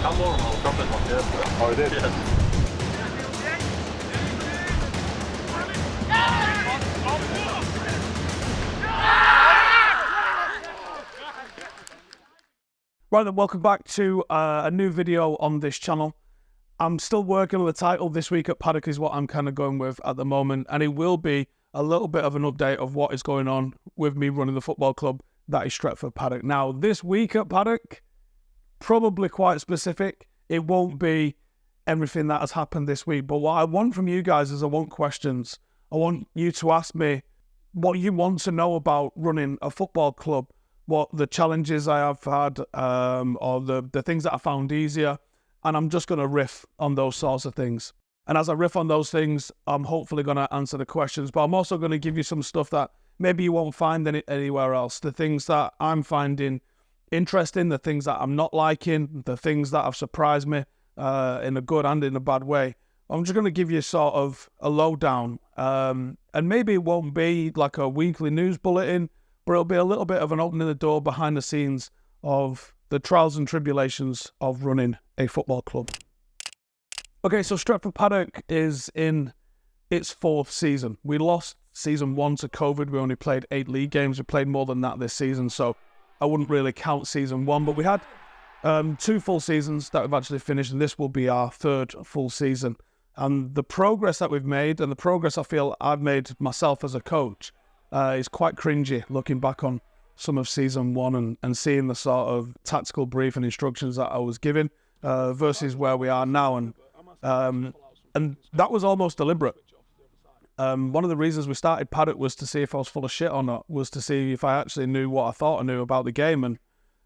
come on, Old Trafford one, yeah. Oh, it did? Yeah. Right then, welcome back to a new video on this channel. I'm still working on the title. This week at Paddock is what I'm kind of going with at the moment, and it will be a little bit of an update of what is going on with me running the football club that is Stretford Paddock. Now, this week at Paddock, probably quite specific. It won't be everything that has happened this week, but what I want from you guys is I want questions. I want you to ask me what you want to know about running a football club, what the challenges I have had, or the things that I found easier. And I'm just going to riff on those sorts of things. And as I riff on those things, I'm hopefully going to answer the questions. But I'm also going to give you some stuff that maybe you won't find anywhere else. The things that I'm finding interesting, the things that I'm not liking, the things that have surprised me in a good and in a bad way. I'm just going to give you sort of a lowdown. And maybe it won't be like a weekly news bulletin, but it'll be a little bit of an opening the door behind the scenes of the trials and tribulations of running a football club. Okay, so Stretford Paddock is in its 4th season. We lost season 1 to COVID. We only played 8 league games. We played more than that this season, so I wouldn't really count season 1. But we had 2 full seasons that we've actually finished, and this will be our 3rd full season. And the progress that we've made, and the progress I feel I've made myself as a coach, is quite cringy looking back on some of season 1 and seeing the sort of tactical brief and instructions that I was given versus where we are now. And that was almost deliberate. One of the reasons we started Paddock was to see if I was full of shit or not, was to see if I actually knew what I thought I knew about the game. And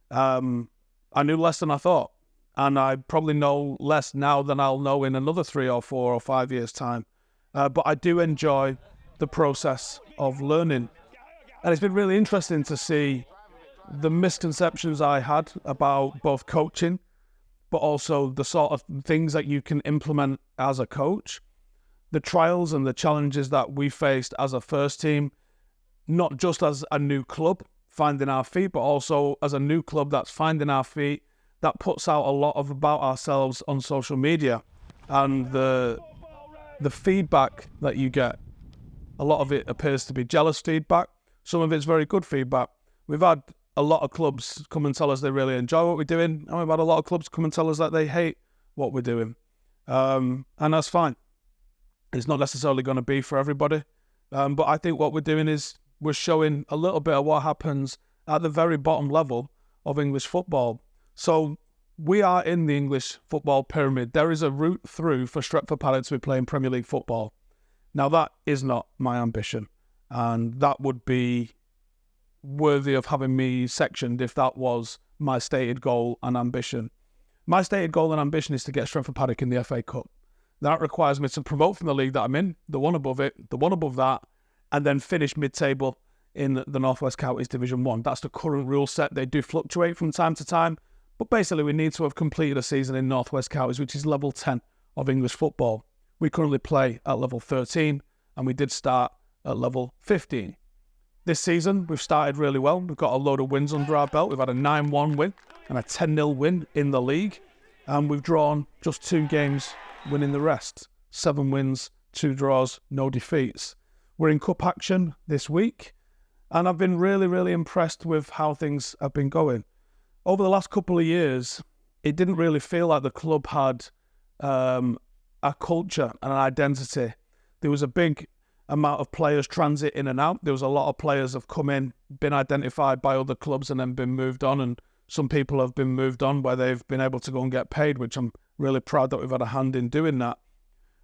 I knew less than I thought. And I probably know less now than I'll know in another 3 or 4 or 5 years' time. But I do enjoy the process of learning. And it's been really interesting to see the misconceptions I had about both coaching, but also the sort of things that you can implement as a coach, the trials and the challenges that we faced as a first team, not just as a new club finding our feet, but also as a new club that's finding our feet, that puts out a lot of about ourselves on social media. And the feedback that you get, a lot of it appears to be jealous feedback. Some of it's very good feedback. We've had a lot of clubs come and tell us they really enjoy what we're doing, and we've had a lot of clubs come and tell us that they hate what we're doing. And that's fine. It's not necessarily going to be for everybody. But I think what we're doing is we're showing a little bit of what happens at the very bottom level of English football. So we are in the English football pyramid. There is a route through for Stretford Paddock to be playing Premier League football. Now, that is not my ambition, and that would be worthy of having me sectioned if that was my stated goal and ambition. My stated goal and ambition is to get Stretford Paddock in the FA Cup. That requires me to promote from the league that I'm in, the one above it, the one above that, and then finish mid-table in the North West Counties Division 1. That's the current rule set. They do fluctuate from time to time, but basically we need to have completed a season in North West Counties, which is level 10 of English football. We currently play at level 13, and we did start at level 15. This season, we've started really well. We've got a load of wins under our belt. We've had a 9-1 win and a 10-0 win in the league, and we've drawn just 2 games, winning the rest. 7 wins, 2 draws, no defeats. We're in cup action this week, and I've been really, really impressed with how things have been going. Over the last couple of years, it didn't really feel like the club had a culture and an identity. There was a big amount of players transit in and out. There was a lot of players have come in, been identified by other clubs and then been moved on, and some people have been moved on where they've been able to go and get paid, which I'm really proud that we've had a hand in doing that.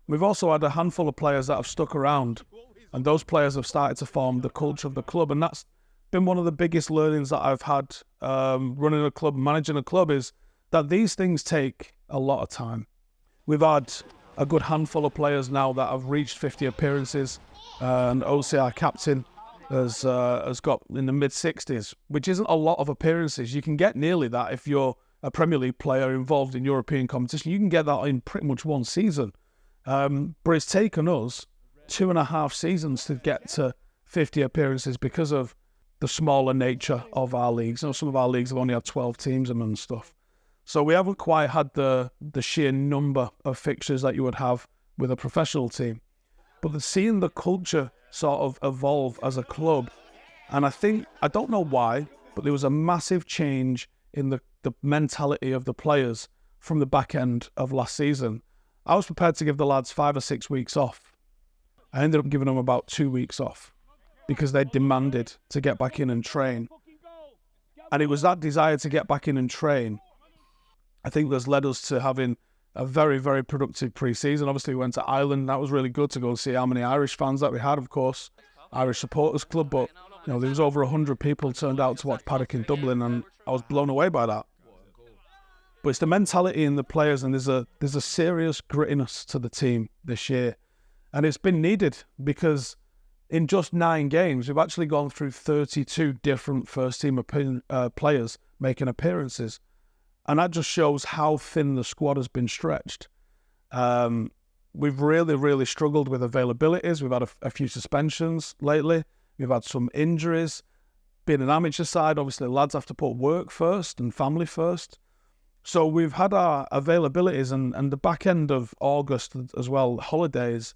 We've also had a handful of players that have stuck around, and those players have started to form the culture of the club, and that's been one of the biggest learnings that I've had running a club, managing a club, is that these things take a lot of time. We've had a good handful of players now that have reached 50 appearances, and OCR captain has got in the mid-60s, which isn't a lot of appearances. You can get nearly that if you're a Premier League player involved in European competition. You can get that in pretty much one season. But it's taken us 2.5 seasons to get to 50 appearances because of the smaller nature of our leagues. You know, some of our leagues have only had 12 teams in them and stuff. So we haven't quite had the sheer number of fixtures that you would have with a professional team. But seeing the culture sort of evolve as a club, and I don't know why, but there was a massive change in the mentality of the players from the back end of last season. I was prepared to give the lads 5 or 6 weeks off. I ended up giving them about 2 weeks off because they demanded to get back in and train. And it was that desire to get back in and train, I think, that's led us to having a very, very productive pre-season. Obviously, we went to Ireland. That was really good to go and see how many Irish fans that we had, of course. Irish Supporters Club, but there was over 100 people turned out to watch Paddock in Dublin, and I was blown away by that. But it's the mentality in the players, and there's a serious grittiness to the team this year. And it's been needed because in just 9 games, we've actually gone through 32 different first-team players making appearances. And that just shows how thin the squad has been stretched. We've really, really struggled with availabilities. We've had a few suspensions lately. We've had some injuries. Being an amateur side, obviously, lads have to put work first and family first. So we've had our availabilities, and the back end of August as well, holidays,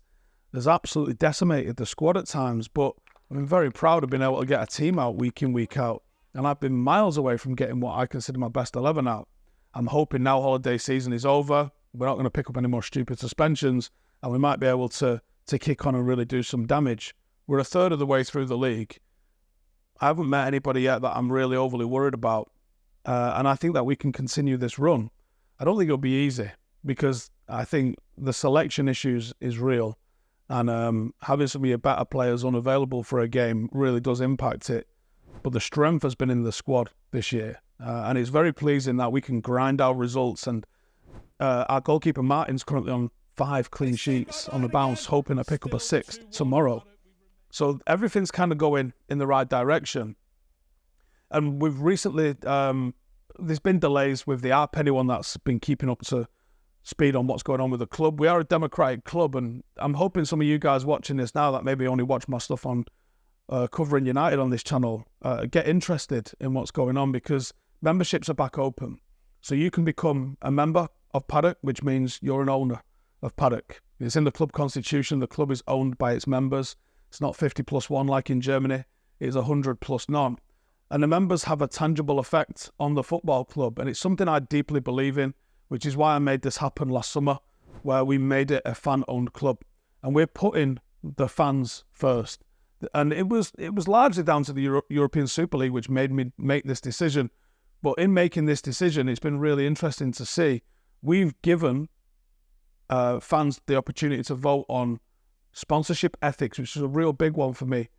has absolutely decimated the squad at times. But I've been very proud of being able to get a team out week in, week out. And I've been miles away from getting what I consider my best 11 out. I'm hoping now holiday season is over, we're not going to pick up any more stupid suspensions, and we might be able to kick on and really do some damage. We're a third of the way through the league. I haven't met anybody yet that I'm really overly worried about. And I think that we can continue this run. I don't think it'll be easy because I think the selection issues is real. And having some of your better players unavailable for a game really does impact it. But the strength has been in the squad this year. And it's very pleasing that we can grind our results. And our goalkeeper Martin's currently on 5 clean sheets on the bounce, hoping to pick up a 6th tomorrow. So everything's kind of going in the right direction. And we've recently, there's been delays with the anyone that's been keeping up to speed on what's going on with the club. We are a democratic club, and I'm hoping some of you guys watching this now that maybe only watch my stuff on covering United on this channel, get interested in what's going on, because memberships are back open. So you can become a member of Paddock, which means you're an owner of Paddock. It's in the club constitution. The club is owned by its members. It's not 50+1 like in Germany. It's 100+ none. And the members have a tangible effect on the football club. And it's something I deeply believe in, which is why I made this happen last summer, where we made it a fan-owned club. And we're putting the fans first. And it was largely down to the European Super League, which made me make this decision. But in making this decision, it's been really interesting to see. We've given fans the opportunity to vote on sponsorship ethics, which is a real big one for me.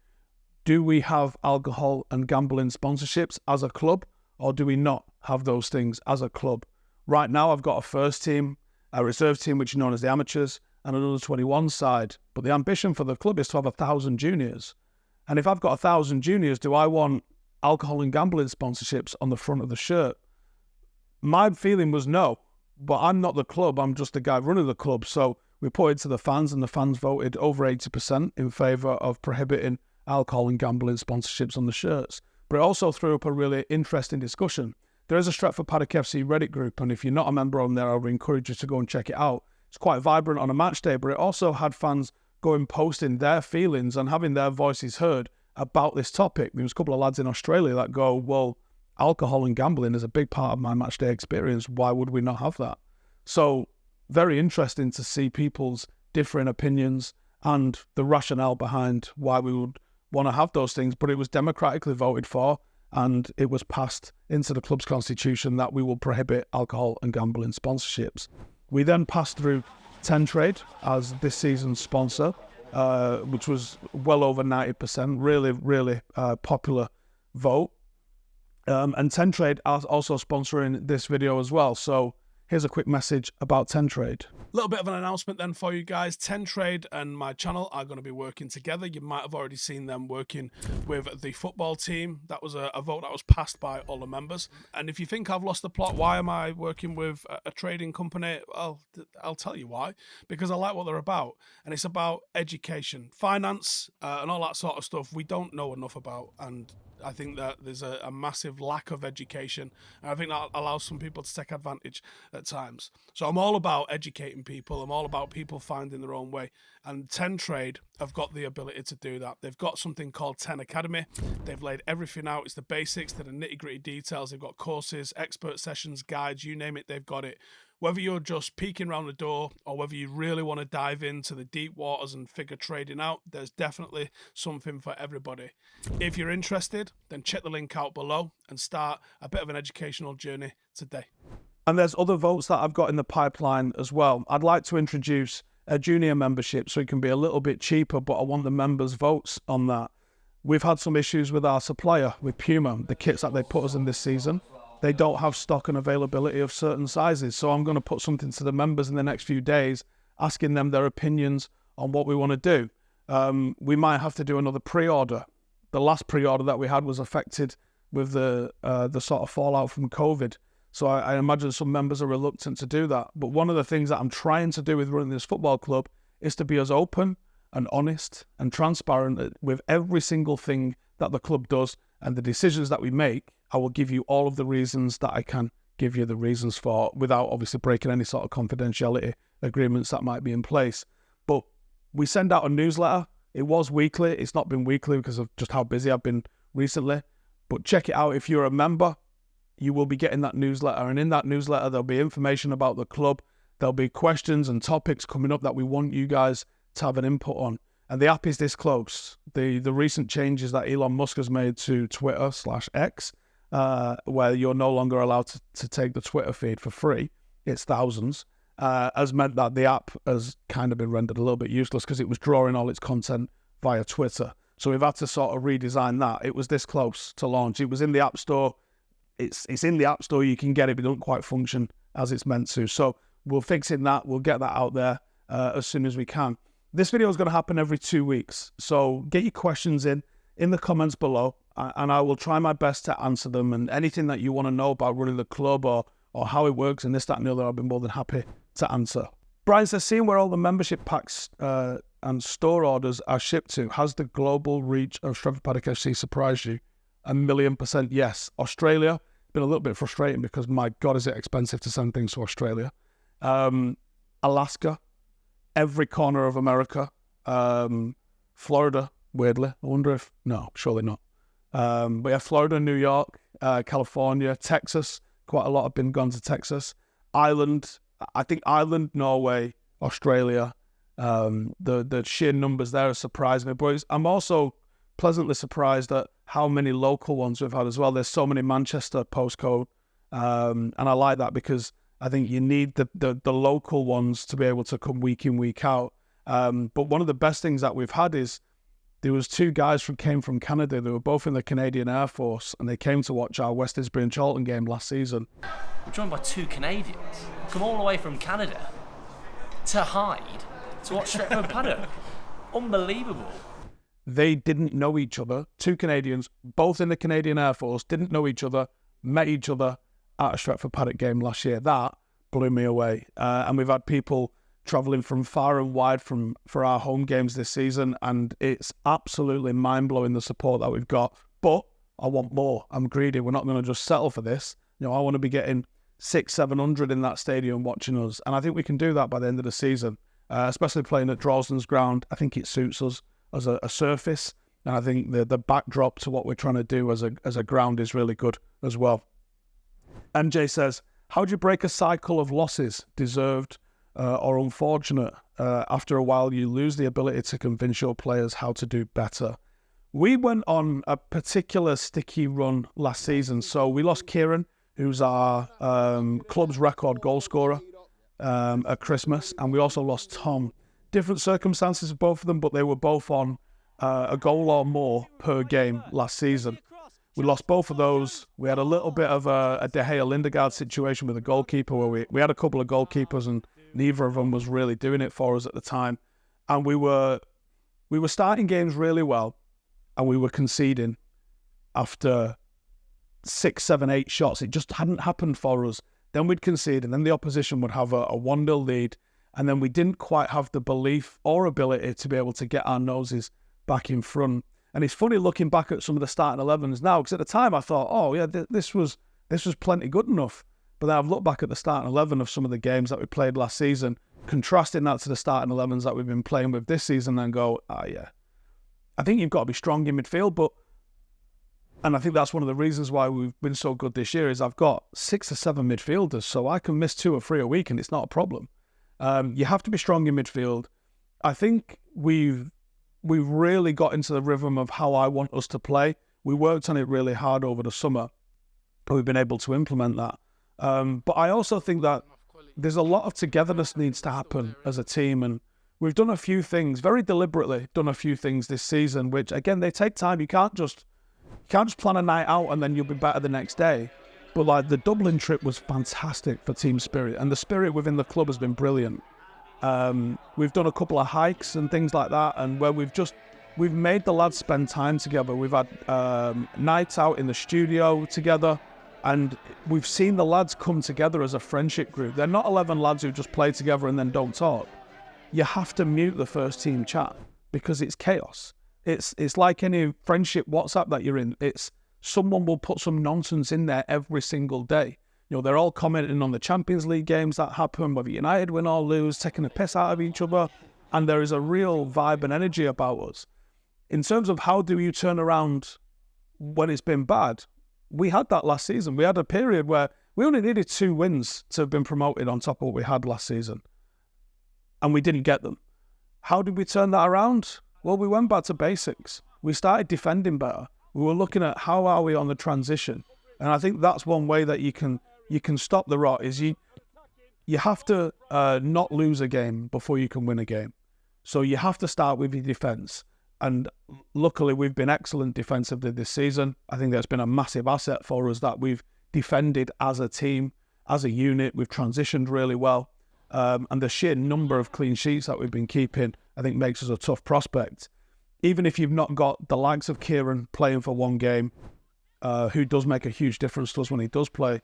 Do we have alcohol and gambling sponsorships as a club, or do we not have those things as a club? Right now, I've got a first team, a reserve team, which is known as the amateurs, and another 21 side. But the ambition for the club is to have 1,000 juniors. And if I've got 1,000 juniors, do I want alcohol and gambling sponsorships on the front of the shirt? My feeling was no, but I'm not the club. I'm just the guy running the club. So we put it to the fans, and the fans voted over 80% in favour of prohibiting alcohol and gambling sponsorships on the shirts. But it also threw up a really interesting discussion. There is a Stretford Paddock FC Reddit group, and if you're not a member on there, I would encourage you to go and check it out. It's quite vibrant on a match day, but it also had fans going posting their feelings and having their voices heard about this topic. There was a couple of lads in Australia that go, well, alcohol and gambling is a big part of my match day experience. Why would we not have that? So very interesting to see people's differing opinions and the rationale behind why we would want to have those things. But it was democratically voted for, and it was passed into the club's constitution that we will prohibit alcohol and gambling sponsorships. We then passed through TenTrade as this season's sponsor, which was well over 90%, really, really popular vote. And TenTrade are also sponsoring this video as well. So here's a quick message about TenTrade. A little bit of an announcement then for you guys. TenTrade and my channel are going to be working together. You might have already seen them working with the football team. That was a vote that was passed by all the members. And if you think I've lost the plot, why am I working with a trading company? Well, I'll tell you why. Because I like what they're about. And it's about education, finance, and all that sort of stuff we don't know enough about. And I think that there's a massive lack of education, and I think that allows some people to take advantage at times. So I'm all about educating people. I'm all about people finding their own way, and TenTrade have got the ability to do that. They've got something called Ten Academy. They've laid everything out. It's the basics, to the nitty-gritty details. They've got courses, expert sessions, guides, you name it, they've got it. Whether you're just peeking around the door or whether you really want to dive into the deep waters and figure trading out, there's definitely something for everybody. If you're interested, then check the link out below and start a bit of an educational journey today. And there's other votes that I've got in the pipeline as well. I'd like to introduce a junior membership so it can be a little bit cheaper, but I want the members' votes on that. We've had some issues with our supplier, with Puma, the kits that they put us in this season. They don't have stock and availability of certain sizes. So I'm going to put something to the members in the next few days, asking them their opinions on what we want to do. We might have to do another pre-order. The last pre-order that we had was affected with the sort of fallout from COVID. So I imagine some members are reluctant to do that. But one of the things that I'm trying to do with running this football club is to be as open and honest and transparent with every single thing that the club does and the decisions that we make. I will give you all of the reasons that I can give you the reasons for, without obviously breaking any sort of confidentiality agreements that might be in place. But we send out a newsletter. It was weekly. It's not been weekly because of just how busy I've been recently. But check it out. If you're a member, you will be getting that newsletter. And in that newsletter, there'll be information about the club. There'll be questions and topics coming up that we want you guys to have an input on. And the app is this close. The recent changes that Elon Musk has made to Twitter/X, where you're no longer allowed to take the Twitter feed for free, it's thousands, has meant that the app has kind of been rendered a little bit useless because it was drawing all its content via Twitter. So we've had to sort of redesign that. It was this close to launch. It was in the App Store. It's in the App Store. You can get it, but it doesn't quite function as it's meant to. So we're fixing that. We'll get that out there as soon as we can. This video is going to happen every 2 weeks. So get your questions in the comments below, and I will try my best to answer them. And anything that you want to know about running the club or how it works and this, that, and the other, I'll be more than happy to answer. Brian says, seeing where all the membership packs and store orders are shipped to, has the global reach of Stretford Paddock FC surprised you? 1,000,000% yes. Australia, been a little bit frustrating because, my God, is it expensive to send things to Australia. Alaska, every corner of America, Florida, weirdly. I wonder if, no, surely not. But yeah, Florida, New York, California, Texas, quite a lot have been gone to Texas. Ireland, I think Ireland, Norway, Australia, the sheer numbers there have surprised me. But I'm also pleasantly surprised at how many local ones we've had as well. There's so many Manchester postcode, and I like that because I think you need the local ones to be able to come week in, week out. But one of the best things that we've had is there was two guys came from Canada. They were both in the Canadian Air Force, and they came to watch our West Isbury and Charlton game last season. We're joined by two Canadians, come all the way from Canada to Hyde to watch Stretford Paddock. Unbelievable. They didn't know each other. Two Canadians, both in the Canadian Air Force, didn't know each other, met each other at a Stretford Paddock game last year. That blew me away. And we've had people travelling from far and wide for our home games this season, and it's absolutely mind-blowing the support that we've got. But I want more. I'm greedy. We're not going to just settle for this. You know, I want to be getting 600-700 in that stadium watching us, and I think we can do that by the end of the season, especially playing at Droylsden's ground. I think it suits us as a surface, and I think the backdrop to what we're trying to do as a ground is really good as well. MJ says, how do you break a cycle of losses, deserved or unfortunate? After a while, you lose the ability to convince your players how to do better. We went on a particular sticky run last season. So we lost Kieran, who's our club's record goal scorer at Christmas, and we also lost Tom. Different circumstances for both of them, but they were both on a goal or more per game last season. We lost both of those. We had a little bit of a De Gea Lindegaard situation with a goalkeeper where we had a couple of goalkeepers and neither of them was really doing it for us at the time. And we were starting games really well, and we were conceding after 6, 7, 8 shots. It just hadn't happened for us. Then we'd concede, and then the opposition would have a 1-0 lead, and then we didn't quite have the belief or ability to be able to get our noses back in front. And it's funny looking back at some of the starting 11s now, because at the time I thought, oh yeah, this was plenty good enough. But then I've looked back at the starting 11 of some of the games that we played last season, contrasting that to the starting 11s that we've been playing with this season, and go, yeah, I think you've got to be strong in midfield. And I think that's one of the reasons why we've been so good this year is I've got 6 or 7 midfielders, so I can miss 2 or 3 a week and it's not a problem. You have to be strong in midfield. I think we've really got into the rhythm of how I want us to play. We worked on it really hard over the summer, but we've been able to implement that. But I also think that there's a lot of togetherness needs to happen as a team, and we've done a few things, very deliberately done a few things this season, which again, they take time. You can't just plan a night out and then you'll be better the next day. But like the Dublin trip was fantastic for team spirit, and the spirit within the club has been brilliant. We've done a couple of hikes and things like that, and where we've made the lads spend time together. We've had nights out in the studio together, and we've seen the lads come together as a friendship group. They're not 11 lads who just play together and then don't talk. You have to mute the first team chat because it's chaos. It's like any friendship WhatsApp that you're in. It's someone will put some nonsense in there every single day. You know, they're all commenting on the Champions League games that happen, whether United win or lose, taking a piss out of each other. And there is a real vibe and energy about us. In terms of how do you turn around when it's been bad, we had that last season. We had a period where we only needed 2 wins to have been promoted on top of what we had last season. And we didn't get them. How did we turn that around? Well, we went back to basics. We started defending better. We were looking at how are we on the transition. And I think that's one way that you can stop the rot is you have to not lose a game before you can win a game. So you have to start with your defence. And luckily, we've been excellent defensively this season. I think that's been a massive asset for us that we've defended as a team, as a unit. We've transitioned really well. And the sheer number of clean sheets that we've been keeping, I think, makes us a tough prospect. Even if you've not got the likes of Kieran playing for one game, who does make a huge difference to us when he does play,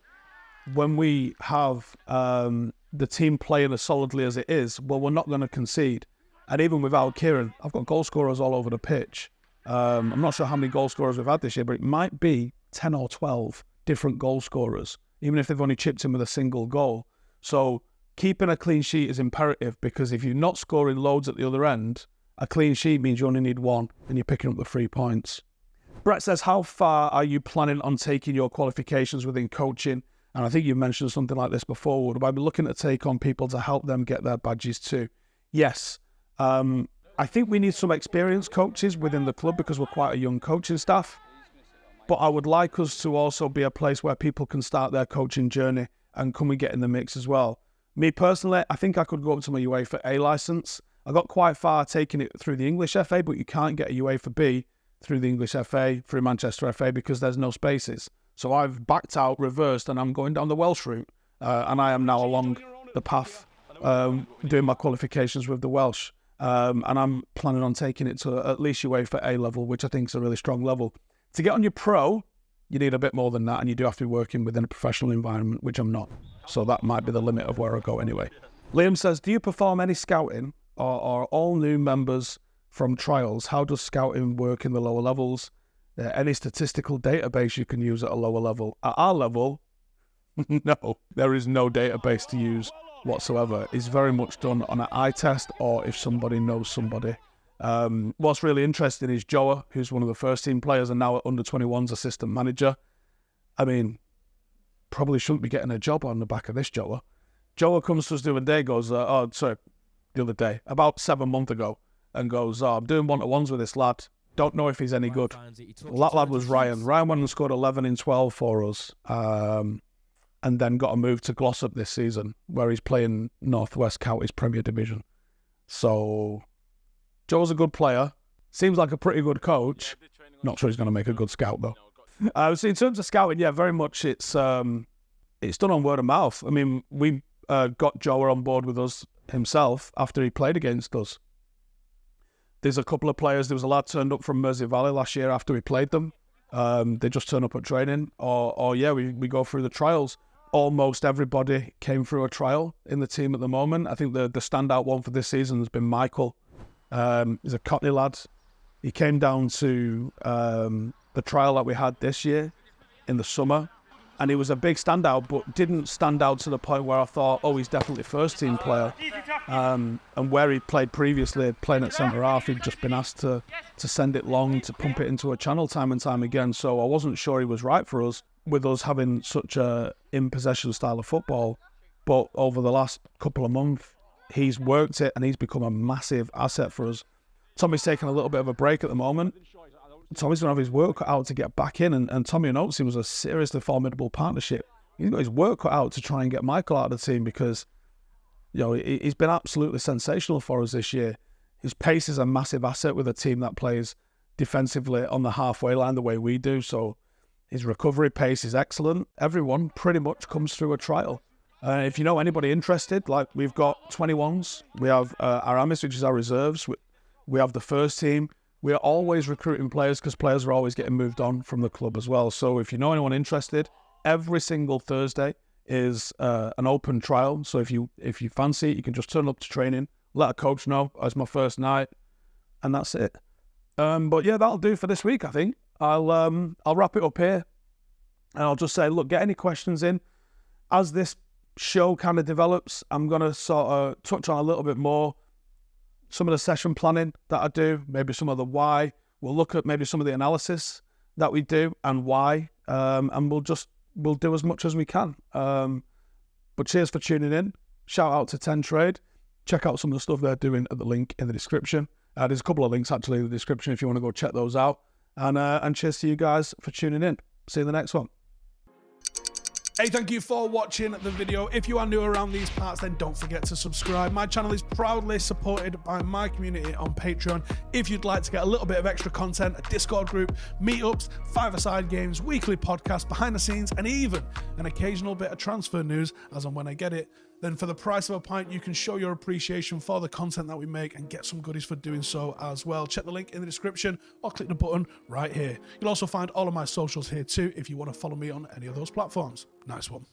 when we have the team playing as solidly as it is, well, we're not going to concede. And even without Kieran, I've got goal scorers all over the pitch. I'm not sure how many goal scorers we've had this year, but it might be 10 or 12 different goal scorers, even if they've only chipped in with a single goal. So keeping a clean sheet is imperative, because if you're not scoring loads at the other end, a clean sheet means you only need 1 and you're picking up the 3 points. Brett says, how far are you planning on taking your qualifications within coaching? And I think you mentioned something like this before. Would I be looking to take on people to help them get their badges too? Yes. I think we need some experienced coaches within the club because we're quite a young coaching staff. But I would like us to also be a place where people can start their coaching journey and can we get in the mix as well. Me personally, I think I could go up to my UEFA A licence. I got quite far taking it through the English FA, but you can't get a UEFA B through the English FA, through Manchester FA, because there's no spaces. So I've backed out, reversed, and I'm going down the Welsh route. And I am now along the path doing my qualifications with the Welsh. And I'm planning on taking it to at least UEFA A level, which I think is a really strong level. To get on your pro, you need a bit more than that, and you do have to be working within a professional environment, which I'm not. So that might be the limit of where I go anyway. Liam says, do you perform any scouting, or are all new members from trials? How does scouting work in the lower levels? Any statistical database you can use at a lower level? At our level, no, there is no database to use whatsoever. It's very much done on an eye test, or if somebody knows somebody. What's really interesting is Joa, who's one of the first team players and now at under-21's assistant manager. I mean, probably shouldn't be getting a job on the back of this Joa. Joa comes to us the other day, goes, the other day, about 7 months ago, and goes, I'm doing one-to-ones with this lad. Don't know if he's any good. Well, that lad was Ryan. Ryan went and scored 11 in 12 for us, and then got a move to Glossop this season, where he's playing Northwest Counties Premier Division. So Joe's a good player. Seems like a pretty good coach. Not sure he's going to make a good scout, though. So in terms of scouting, yeah, very much it's done on word of mouth. I mean, we got Joe on board with us himself after he played against us. There's a couple of players. There was a lad turned up from Mersey Valley last year after we played them. They just turn up at training. We go through the trials. Almost everybody came through a trial in the team at the moment. I think the standout one for this season has been Michael. He's a Cockney lad. He came down to the trial that we had this year in the summer, and he was a big standout, but didn't stand out to the point where I thought, oh, he's definitely first team player. And where he played previously, playing at centre half, he'd just been asked to send it long, to pump it into a channel time and time again. So I wasn't sure he was right for us, with us having such a in-possession style of football. But over the last couple of months, he's worked it and he's become a massive asset for us. Tommy's taking a little bit of a break at the moment. Tommy's going to have his work cut out to get back in, and Tommy and Oatsy was a seriously formidable partnership. He's got his work cut out to try and get Michael out of the team, because he's been absolutely sensational for us this year. His pace is a massive asset with a team that plays defensively on the halfway line the way we do, so his recovery pace is excellent. Everyone pretty much comes through a trial. If you know anybody interested, like, we've got 21s, we have our Amis, which is our reserves, we have the first team. We are always recruiting players, because players are always getting moved on from the club as well. So if you know anyone interested, every single Thursday is an open trial. So if you fancy it, you can just turn up to training, let a coach know, it's my first night, and that's it. But yeah, that'll do for this week, I think. I'll wrap it up here, and I'll just say, look, get any questions in. As this show kind of develops, I'm going to sort of touch on a little bit more some of the session planning that I do, maybe some of the why. We'll look at maybe some of the analysis that we do and why, and we'll do as much as we can. But cheers for tuning in. Shout out to TenTrade. Check out some of the stuff they're doing at the link in the description. There's a couple of links actually in the description if you want to go check those out. And cheers to you guys for tuning in. See you in the next one. Hey, thank you for watching the video. If you are new around these parts, then don't forget to subscribe. My channel is proudly supported by my community on Patreon. If you'd like to get a little bit of extra content, a Discord group, meetups, five-a-side games, weekly podcasts, behind the scenes, and even an occasional bit of transfer news as and when I get it, then for the price of a pint, you can show your appreciation for the content that we make and get some goodies for doing so as well. Check the link in the description or click the button right here. You'll also find all of my socials here too if you want to follow me on any of those platforms. Nice one.